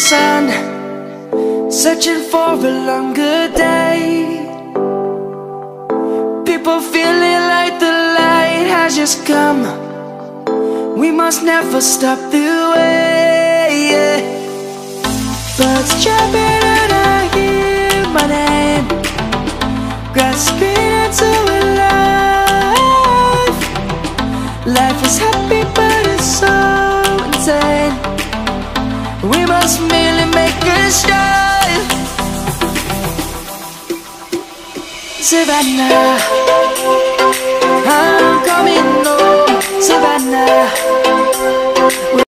sun, searching for a longer day. People feeling like the light has just come. We must never stop the way, yeah. Birds chirping and I hear my name, grasping into a life. Life is happy but it's so insane. We must merely make a start. Savannah,